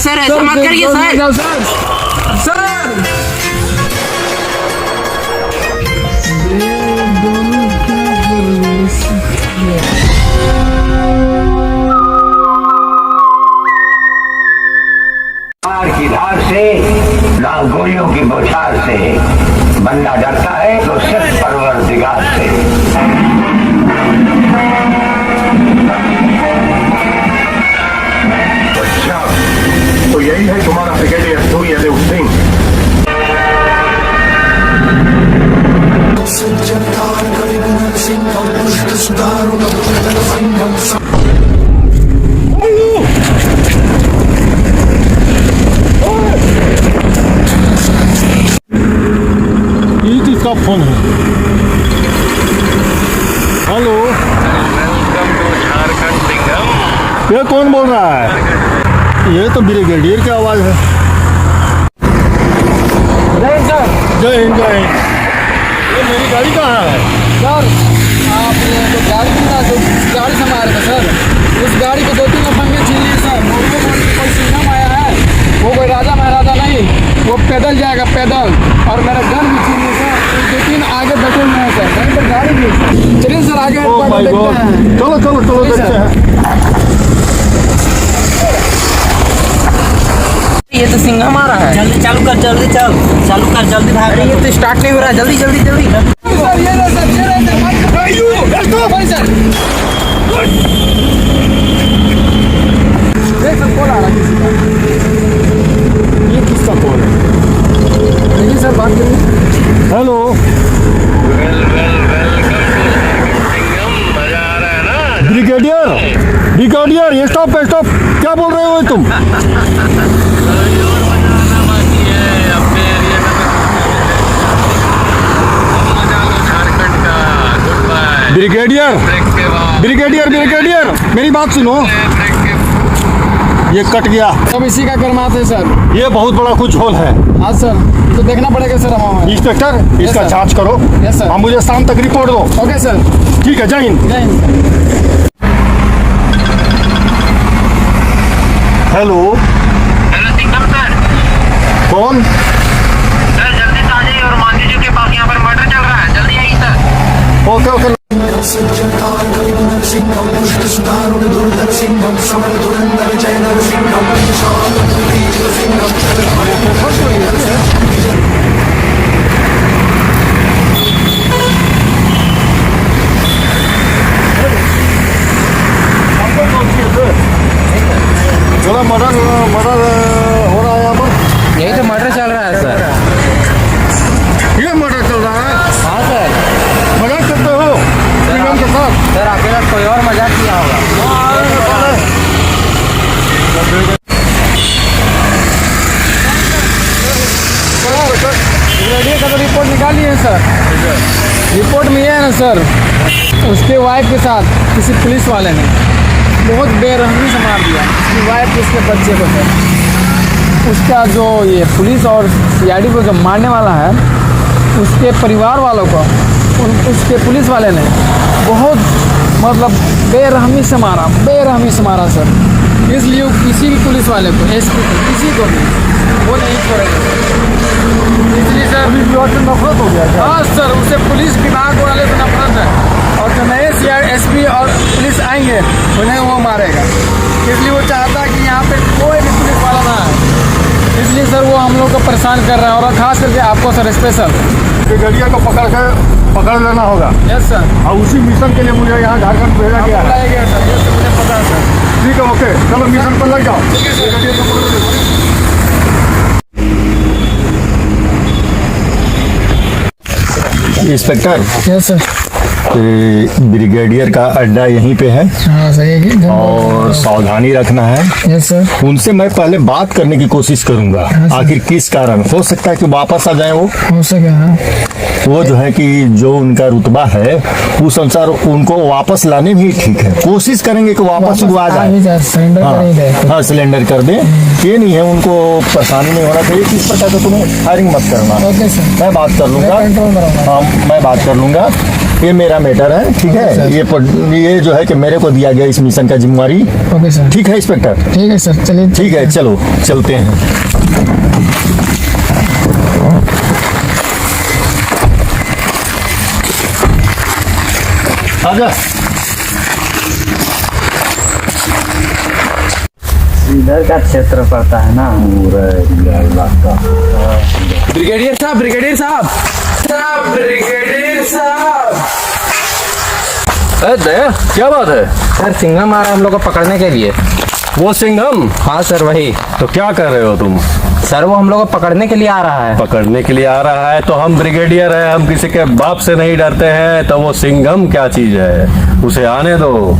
Sir ऐसा मत करिए सर। की धार से ना गोलियों की बौछार से बंदा डरता है तो सिर्फ परवरदिगार से। अच्छा, तो यही है तुम्हारा ब्रिगेडियर सूर्यदेव सिंह। किसका फोन है? Hello, welcome to Jharkhand Singham. ये कौन बोल रहा है? ये तो ब्रिगेडियर की आवाज है। नहीं सर। जय हिंद जय हिंद। ये मेरी गाड़ी कहाँ है? सर आपने तो गाड़ी ना जो गाड़ी संभाल रहे थे सर, उस गाड़ी को 2-3 लफंगे छीन लिए सर। मोटो कोई सिंघम आया है, वो कोई राजा महाराजा नहीं, वो पैदल जाएगा पैदल। और मेरा गन भी छीन लिए सर। 2-3 आगे बैठे हुए हैं सर, कहीं पर गाड़ी भी। चलिए सर आगे ओह माय गॉड, चलो चलो चलो देखते हैं। ये तो सिंघम आ रहा है। जल्दी चालू कर, जल्दी चल, चालू कर, जल्दी भाग। अरे ये तो स्टार्ट नहीं हो रहा है, जल्दी जल्दी जल्दी। सर ये रहा सर, ये रहा सर। देख सर कॉल आ रहा है किसी का। ये किसका कॉल है? देखिए सर बात करिए। हेलो, सिंघम, मजा आ रहा है ना? ब्रिगेडियर ब्रिगेडियर, ये स्टॉप स्टॉप, क्या बोल रहे हो तुम? अभी और मजा आना बाकी है अपने एरिया में। मजा लो झारखंड का। Good bye. ब्रिगेडियर ब्रेक के बाद ब्रिगेडियर ब्रिगेडियर, मेरी बात सुनो। ब्रेक के ये कट गया। सब इसी का करमाते सर। ये बहुत बड़ा कुछ होल है। हाँ सर, तो देखना पड़ेगा सर हमें। इंस्पेक्टर, इसका सर। जांच करो। Yes sir. हम मुझे शाम तक रिपोर्ट दो। Okay sir. ठीक है, जय हिंद। जय Hind. Hello, hello Singham sir. कौन? सर जल्दी से आ जाइए और मान लीजिए के पास यहाँ पर मर्डर चल रहा है, जल्दी आइए सर। Okay okay. थोड़ा मर्डर मर्डर हो रहा है यहाँ पर। यही तो मर्डर चल रहा है सर। ये मर्डर चल रहा है? हाँ सर। मजाक करते हो सिंघम के साथ? सर आपके साथ कोई और मजाक किया होगा। रेडी का तो रिपोर्ट निकाली है सर। रिपोर्ट में ये है ना सर, उसके वाइफ के साथ किसी पुलिस वाले ने बहुत बेरहमी से मार दिया उसकी वाइफ के उसके बच्चे को सर। उसका जो ये पुलिस और सीआईडी को जो मारने वाला है, उसके परिवार वालों को उसके पुलिस वाले ने बहुत मतलब बेरहमी से मारा सर। इसलिए किसी भी पुलिस वाले को, एसपी को, किसी को भी वो नहीं छोड़ेगा सर। इसलिए सर अभी विवाद से नफरत हो गया क्या? हाँ सर, उसे पुलिस विभाग वाले को नफरत है, और जो नए एसपी और पुलिस आएंगे उन्हें वो मारेगा। इसलिए वो चाहता है कि यहाँ पे कोई भी पुलिस वाला ना आए। इसलिए सर वो हम लोग को परेशान कर रहा है, और खास करके आपको सर स्पेशल ब्रिगेडियर को पकड़ लेना होगा। Yes sir. और उसी मिशन के लिए मुझे यहाँ झारखंड भेजा गया है। बुलाया गया सर, ये मुझे पता है सर। ठीक है, ओके, चलो मिशन पर लग जाओ। ब्रिगेडियर को पकड़ लो। Inspector, yes sir. ब्रिगेडियर का अड्डा यहीं पे है हाँ सही है। और सावधानी रखना है। Yes sir. उनसे मैं पहले बात करने की कोशिश करूंगा। आखिर किस कारण हो सकता है कि वापस आ जाए हो सके। हाँ वो जो है कि जो उनका रुतबा है उस अनुसार उनको वापस लाने भी ठीक है। कोशिश करेंगे कि वापस वो आ जाए। हाँ, सिलेंडर कर दे। ये नहीं है, उनको परेशानी नहीं होना चाहिए। किस प्रकार से तुम्हें फायरिंग मत करना। Okay sir. मैं बात कर लूंगा। हाँ, मैं बात कर लूंगा। ये मेरा मैटर है, ठीक है। ये जो है कि मेरे को दिया गया इस मिशन का जिम्मेवारी। ओके सर, ठीक है इंस्पेक्टर, ठीक है सर, चलिए ठीक है, चलो चलते हैं। आजा। इधर का क्षेत्र पड़ता है ना पूरा इलाका। ब्रिगेडियर साहब, ब्रिगेडियर साहब, ब्रिगेडियर साहब। दया, क्या बात है? सर सिंघम आ रहा है हम लोग को पकड़ने के लिए। वो सिंघम? हाँ सर वही। तो क्या कर रहे हो तुम? सर वो हम लोग को पकड़ने के लिए आ रहा है। पकड़ने के लिए आ रहा है? तो हम ब्रिगेडियर है, हम किसी के बाप से नहीं डरते हैं। तो वो सिंघम क्या चीज है? उसे आने दो,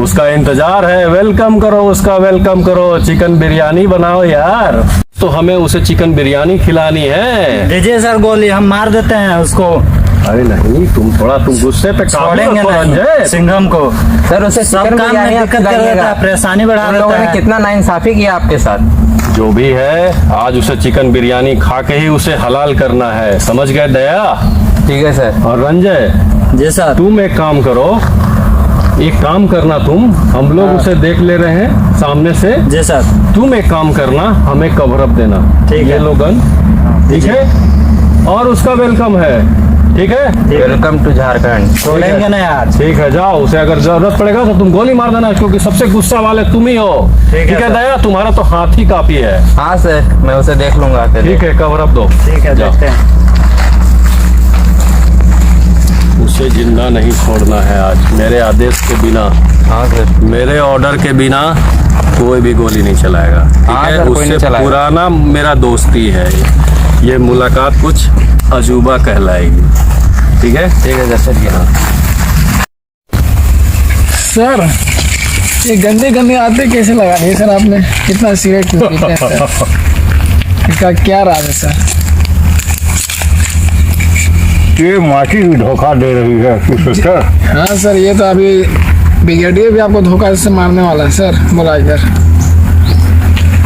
उसका इंतजार है। वेलकम करो उसका, वेलकम करो। चिकन बिरयानी बनाओ यार। तो हमें उसे चिकन बिरयानी खिलानी है। दीजिए सर गोली, हम मार देते हैं उसको। अरे नहीं, तुम गुस्से पे छोड़ेंगे नहीं सिंघम को। सर उसे सब काम में दिक्कत कर देता है, परेशानी बढ़ा हम लोगों देता ने है। कितना नाइंसाफी किया आपके साथ। जो भी है, आज उसे चिकन बिरयानी खा के ही उसे हलाल करना है, समझ गए दया? ठीक है सर। और रंजय, जी सर। तुम एक काम करो, एक काम करना तुम, हम लोग उसे देख ले रहे हैं सामने से। जी सर। तुम एक काम करना, हमें कवर अप देना। ठीक ये है। लोगन, ठीक है? और उसका वेलकम है, ठीक है? Welcome to Jharkhand. छोड़ेंगे ना यार। ठीक है, जाओ। उसे अगर जरूरत पड़ेगा तो तुम गोली मार देना, क्योंकि सबसे गुस्सा वाले तुम ही हो। ठीक है सर। दया, तुम्हारा तो हाथ ही काफी है। हाँ सर, मैं उसे देख लूंगा अकेले। ठीक है, कवर अप दो। ठीक है, जाओ। देखते हैं। उसे जिंदा नहीं छोड़ना है आज, मेरे आदेश के बिना, हाँ सर। मेरे ऑर्डर के बिना कोई भी गोली नहीं चलाएगा, ठीक हाँ है? सर, कोई नहीं उससे चलाएगा। पुराना मेरा दोस्ती है, ये मुलाकात कुछ अजूबा कहलाएगी, ठीक है? ठीक है सर, चलिए। सर ये गंदे गंदे आदतें कैसे लगा दी सर आपने? कितना सिगरेट क्यों पीते हैं सर? इसका क्या राज है सर? ये माटी भी धोखा दे रही है इंस्पेक्टर। हाँ सर, ये तो अभी ब्रिगेडियर भी आपको धोखा से मारने वाला है सर, बुलाकर।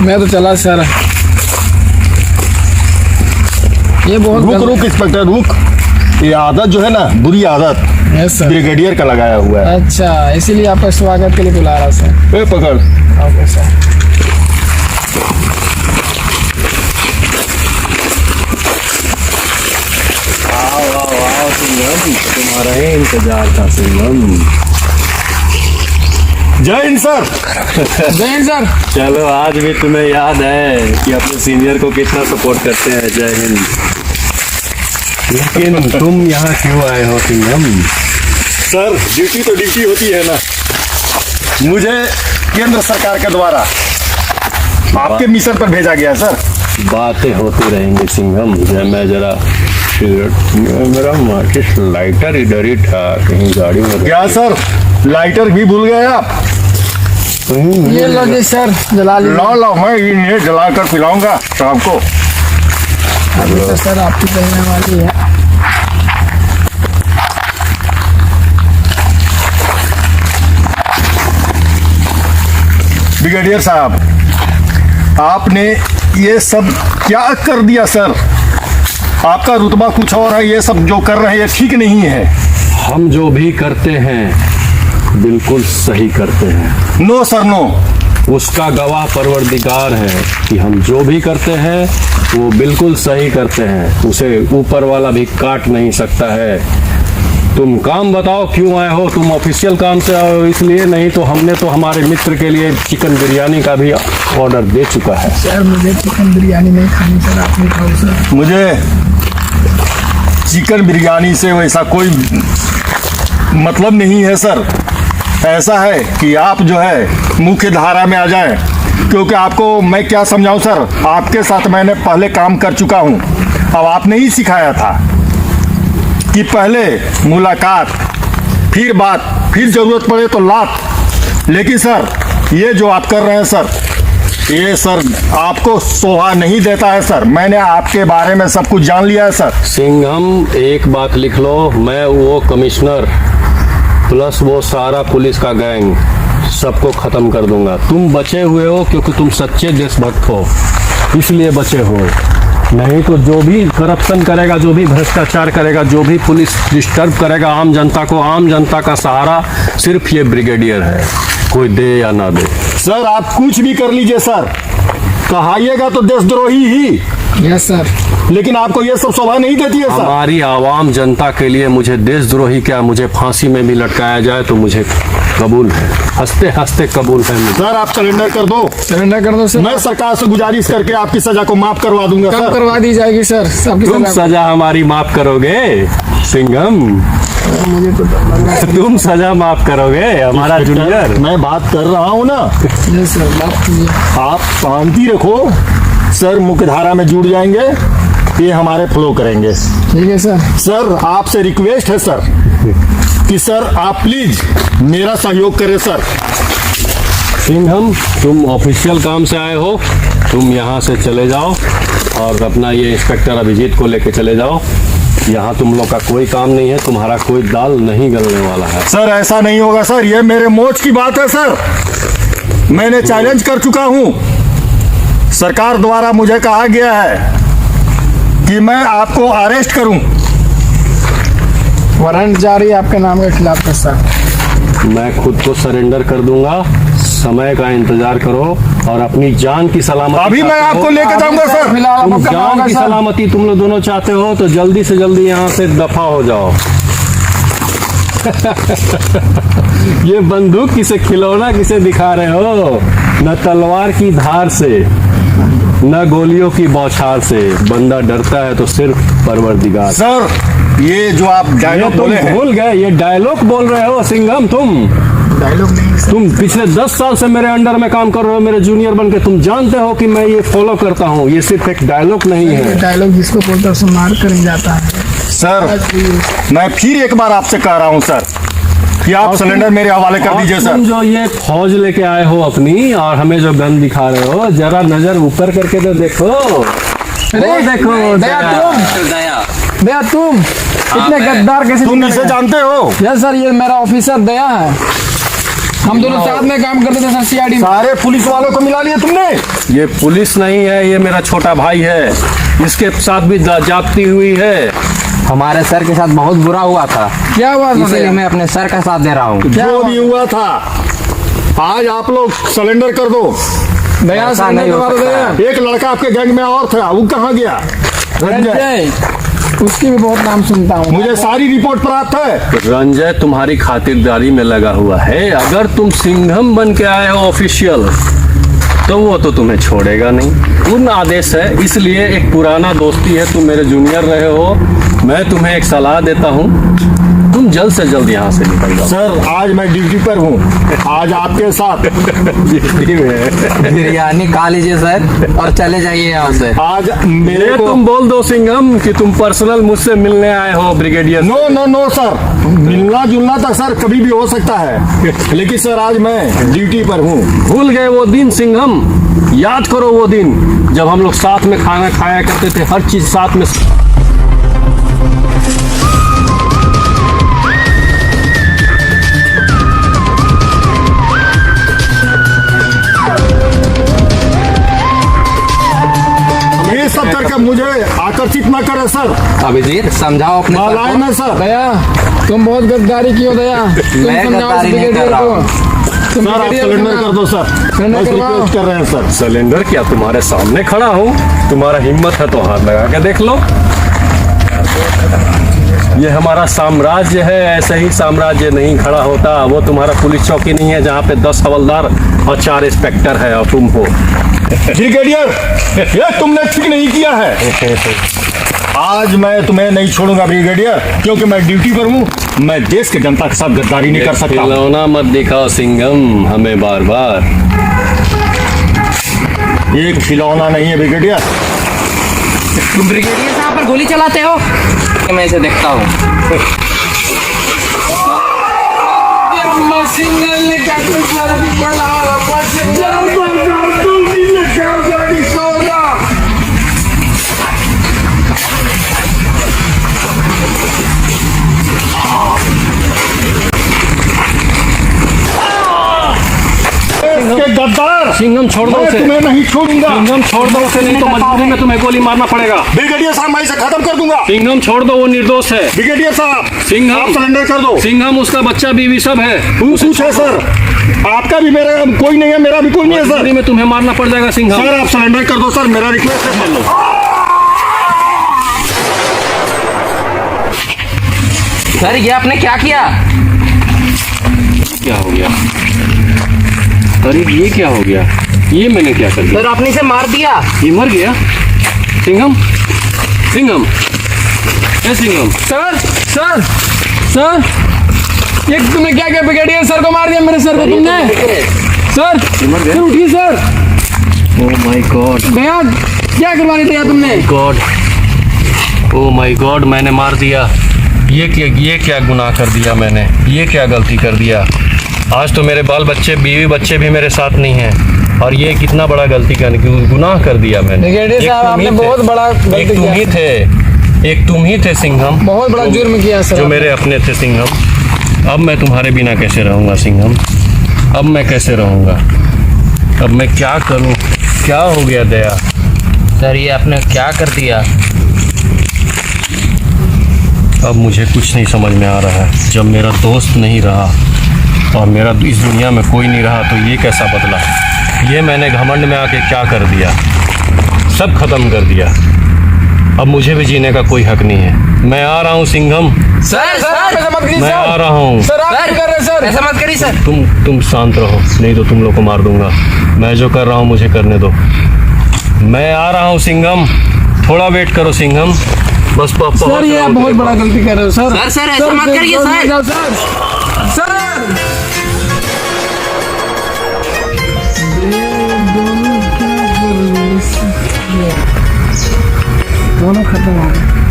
मैं तो चला सर। ये बहुत रुक इंस्पेक्टर रुक। ये आदत जो है ना, बुरी आदत यस सर। ब्रिगेडियर का लगाया हुआ है। अच्छा, इसीलिए आपका स्वागत के लिए बुला रहा सर। ए पकड़। Okay sir. तुम्हारा ही इंतजार था सिंघम। जय हिंद सर। जय हिंद सर। चलो, आज भी तुम्हें याद है कि अपने सीनियर को कितना सपोर्ट करते हैं। जय हिंद। लेकिन तुम यहाँ क्यों आए हो सिंघम? सर ड्यूटी तो ड्यूटी होती है ना। मुझे केंद्र सरकार के द्वारा आपके मिशन पर भेजा गया सर। बातें होती रहेंगी सिंघम। मैं जरा मेरा माचिस लाइटर इधर ही था, कहीं गाड़ी में। क्या सर, लाइटर भी भूल गए आप? ये लो जी सर, जला लीजिए। लो लो, मैं इन्हें जलाकर पिलाऊंगा शाम को। अभी तो सर आपकी चलने वाली है। ब्रिगेडियर साहब, आपने ये सब क्या कर दिया सर? आपका रुतबा कुछ और है, ये सब जो कर रहे हैं ये ठीक नहीं है। हम जो भी करते हैं बिल्कुल सही करते हैं। No sir no. उसका गवाह परवरदिगार है कि हम जो भी करते हैं वो बिल्कुल सही करते हैं। उसे ऊपर वाला भी काट नहीं सकता है। तुम काम बताओ, क्यों आए हो? तुम ऑफिशियल काम से आए हो इसलिए, नहीं तो हमने तो हमारे मित्र के लिए चिकन बिरयानी का भी ऑर्डर दे चुका है। सर मुझे चिकन बिरयानी नहीं खानी सर, आप नहीं खाओ सर। मुझे चिकन बिरयानी से वैसा कोई मतलब नहीं है सर। ऐसा है कि आप जो है मुख्य धारा में आ जाएं, क्योंकि आपको मैं क्या समझाऊं सर, आपके साथ मैंने पहले काम कर चुका हूं। अब आपने ही सिखाया था कि पहले मुलाकात, फिर बात, फिर जरूरत पड़े तो लात। लेकिन सर ये जो आप कर रहे हैं सर, ये सर आपको शोभा नहीं देता है सर। मैंने आपके बारे में सब कुछ जान लिया है सर। सिंघम, एक बात लिख लो, मैं वो कमिश्नर प्लस वो सारा पुलिस का गैंग सबको खत्म कर दूंगा। तुम बचे हुए हो क्योंकि तुम सच्चे देशभक्त हो, इसलिए बचे हो। नहीं तो जो भी करप्शन करेगा, जो भी भ्रष्टाचार करेगा, जो भी पुलिस डिस्टर्ब करेगा आम जनता को, आम जनता का सहारा सिर्फ ये ब्रिगेडियर है, कोई दे या ना दे। सर आप कुछ भी कर लीजिए सर, कहाइएगा तो देशद्रोही ही, यस सर। लेकिन आपको ये सब शोभा नहीं देती है सर। हमारी आवाम जनता के लिए मुझे देशद्रोही क्या, मुझे फांसी में भी लटकाया जाए तो मुझे कबूल है, हंसते हंसते कबूल है मुझे। सर आप सरेंडर कर दो, सरेंडर कर दो सर। मैं सरकार से गुजारिश करके आपकी सजा को माफ करवा दूंगा कब सर। करवा दी जाएगी सर? आपकी तुम सजा हमारी माफ करोगे सिंघम? मुझे तो डर लग रहा तुम सजा माफ करोगे हमारा जूनियर? मैं बात कर रहा हूँ ना, है। यस सर, बात कीजिए। आप शांति रखो सर, मुख्यधारा में जुड़ जाएंगे, ये हमारे फ्लो करेंगे। ठीक है सर। सर आपसे रिक्वेस्ट है सर कि सर आप प्लीज मेरा सहयोग करें सर। सिंघम तुम ऑफिशियल काम से आए हो, तुम यहाँ से चले जाओ और अपना ये इंस्पेक्टर अभिजीत को लेके चले जाओ। यहाँ तुम लोग का कोई काम नहीं है, तुम्हारा कोई दाल नहीं गलने वाला है। सर ऐसा नहीं होगा सर, ये मेरे मोच की बात है सर, मैंने चैलेंज कर चुका हूँ। सरकार द्वारा मुझे कहा गया है कि मैं आपको अरेस्ट करूं। वारंट जारी है आपके नाम के खिलाफ है सर। मैं खुद को सरेंडर कर दूंगा, समय का इंतजार करो और अपनी जान की सलामती। अभी मैं आपको लेके जाऊंगा सर। फिलहाल तुम आपका नाम जान होगा की सर। सलामती तुम लोग दोनों चाहते हो तो जल्दी से जल्दी यहाँ से दफा हो जाओ। ये बंदूक किसे, खिलौना किसे दिखा रहे हो? न तलवार की धार से न गोलियों की बौछार से, बंदा डरता है तो सिर्फ परवरदिगार। सर ये जो आप ये डायलॉग तुम बोले हैं, भूल गए, ये डायलॉग बोल रहे हो सिंघम? डायलॉग नहीं सर। तुम पिछले 10 साल से मेरे अंडर में काम कर रहे हो, मेरे जूनियर बन के। तुम जानते हो कि मैं ये फॉलो करता हूँ, ये सिर्फ एक डायलॉग नहीं ये है। डायलॉग जिसको बोलते हैं उसे मार कर ही जाता है। सर मैं फिर एक बार आपसे कह रहा हूं सर कि आप सिलेंडर मेरे हवाले कर और दीजिए सर। तुम जो ये फौज लेके आए हो अपनी और हमें जो गन दिखा रहे हो, जरा नजर ऊपर करके तो देखो। अरे देखो दया तुम, दया तुम इतने गद्दार कैसे तुम निकल इसे गए? जानते हो? यस सर, ये मेरा ऑफिसर दया है। हम दोनों साथ में काम करते थे सर सीआईडी में। सारे पुलिस वालों को मिला लिया तुमने? ये पुलिस नहीं है, ये मेरा छोटा भाई है, इसके साथ भी जाती हुई है। हमारे सर के साथ बहुत बुरा हुआ था, क्या हुआ था इसीलिए दया? मैं अपने सर का साथ दे रहा हूँ। जो भी हुआ था आज आप लोग सिलेंडर कर दो। दया ऐसा सर नहीं हो करवा दो सकता। दया। एक लड़का आपके गैंग में और था, वो कहाँ गया? रंजय, रंजय, उसकी भी बहुत नाम सुनता हूँ। मुझे सारी रिपोर्ट प्राप्त है। रंजय तुम्हारी खातिरदारी में लगा हुआ है। अगर तुम सिंघम बन के आए हो ऑफिशियल तो वो तो तुम्हें छोड़ेगा नहीं, पूर्ण आदेश है। इसलिए एक पुराना दोस्ती है, तुम मेरे जूनियर रहे हो, मैं तुम्हें एक सलाह देता हूँ, तुम जल्द से जल्द यहाँ से निकल जाओ। सर आज मैं ड्यूटी पर हूँ, आज आपके साथ बिरयानी खा लीजिए सर और चले जाइए यहाँ से। आज मेरे ये को तुम बोल दो सिंघम कि तुम पर्सनल मुझसे मिलने आए हो brigadier. No no no sir, मिलना जुलना तो सर कभी भी हो सकता है, लेकिन सर आज मैं ड्यूटी पर हूँ। भूल गए वो दिन सिंघम? याद करो वो दिन जब हम लोग साथ में खाना खाया करते थे, हर चीज साथ में। ये सब करके मुझे आकर्षित न करे सर, अभिजीत समझाओ अपने सर मालाए को। न सर। दया तुम बहुत गद्दारी की हो दया। तुम मैं समझाओ गद्दारी नहीं ब्रिगेडियर कर रहा को। हूँ। तुम सर आप ब्रिगेडियर सिलेंडर को कर दो सर, सिलेंडर बस करवाओ। रिक्वेस्ट कर रहे हैं सर। सिलेंडर क्या तुम्हारे सामने खड़ा हूँ, तुम्हारा हिम्मत है तो हाथ लगा के देख लो। ये हमारा साम्राज्य है, ऐसे ही साम्राज्य नहीं खड़ा होता। वो तुम्हारा पुलिस चौकी नहीं है जहाँ पे 10 हवलदार और 4 इंस्पेक्टर है और तुम हो। ब्रिगेडियर ये तुमने ठीक नहीं किया है। आज मैं तुम्हें नहीं छोड़ूंगा ब्रिगेडियर, क्योंकि मैं ड्यूटी पर हूँ। मैं देश के जनता के साथ गद्दारी नहीं कर सकता। खिलौना मत दिखाओ सिंघम हमें बार बार। ये खिलौना नहीं है ब्रिगेडियर। तुम ब्रिगेडियर साहब पर गोली चलाते हो? मैं इसे देखता हूँ। के गद्दार सिंघम छोड़ दो मैं उसे। तुम्हें नहीं छोड़ूंगा। सिंघम छोड़ दो उसे, नहीं तो मजबूरी में तुम्हें गोली मारना पड़ेगा। ब्रिगेडियर साहब मैं इसे खत्म कर दूंगा। सिंघम छोड़ दो, वो निर्दोष है। ब्रिगेडियर साहब सिंघम आप सरेंडर कर दो। सिंघम उसका बच्चा बीवी सब है। उसे कुछ है सर, आपका भी मेरा कोई नहीं है, मेरा भी कोई नहीं है सर। मजबूरी में तुम्हें मारना पड़ जाएगा सिंघम। सर आप सरेंडर कर दो सर, मेरा रिक्वेस्ट है सर। सर ये आपने क्या किया? क्या हो गया? अरे ये क्या हो गया? ये मैंने क्या कर दिया? सर आपने इसे मार दिया। ये मर गया? सिंघम, सिंघम, ए सिंघम। सर सर सर ये तुमने क्या किया? ब्रिगेडियर सर को मार दिया, मेरे सर को तुमने। सर सर उठिए सर। ओह माय गॉड, भैया क्या करवा दिया तुमने? गॉड, ओह माय गॉड, मैंने मार दिया। ये क्या गुनाह कर दिया मैंने? ये क्या गलती कर दिया? आज तो मेरे बाल बच्चे, बीवी बच्चे भी मेरे साथ नहीं हैं, और ये कितना बड़ा गलती कर गुनाह कर दिया मैंने। ब्रिगेडियर एक साहब तुम आपने ही थे। बहुत बड़ा गलती एक तुम किया। ही थे, एक तुम ही थे सिंघम, बहुत बड़ा जुर्म किया सर। जो मेरे अपने थे सिंघम। अब मैं तुम्हारे बिना कैसे रहूँगा सिंघम? अब मैं कैसे रहूँगा? अब मैं क्या करूँ? क्या हो गया दया? सर ये आपने क्या कर दिया? अब मुझे कुछ नहीं समझ में आ रहा है। जब मेरा दोस्त नहीं रहा और मेरा इस दुनिया में कोई नहीं रहा, तो ये कैसा बदला? ये मैंने घमंड में आके क्या कर दिया? सब खत्म कर दिया। अब मुझे भी जीने का कोई हक नहीं है। मैं आ रहा हूँ सिंघम, सर सर ऐसा मत करिए मैं आ सर। रहा हूँ। सर आप क्या कर रहे हैं सर? ऐसा मत करिए सर। तुम शांत रहो, नहीं तो तुम लोग को मार दूंगा। मैं जो कर रहा हूँ मुझे करने दो। मैं आ रहा हूँ सिंघम, थोड़ा वेट करो सिंघम। बस पहुंच सर ये रहा आप हूँ बहुत तेरे बड़ा पास। गलती कर रहे हो सर। सर, ऐसा मत करिए, सर। जाओ, सर दोनों खत्म हो गए।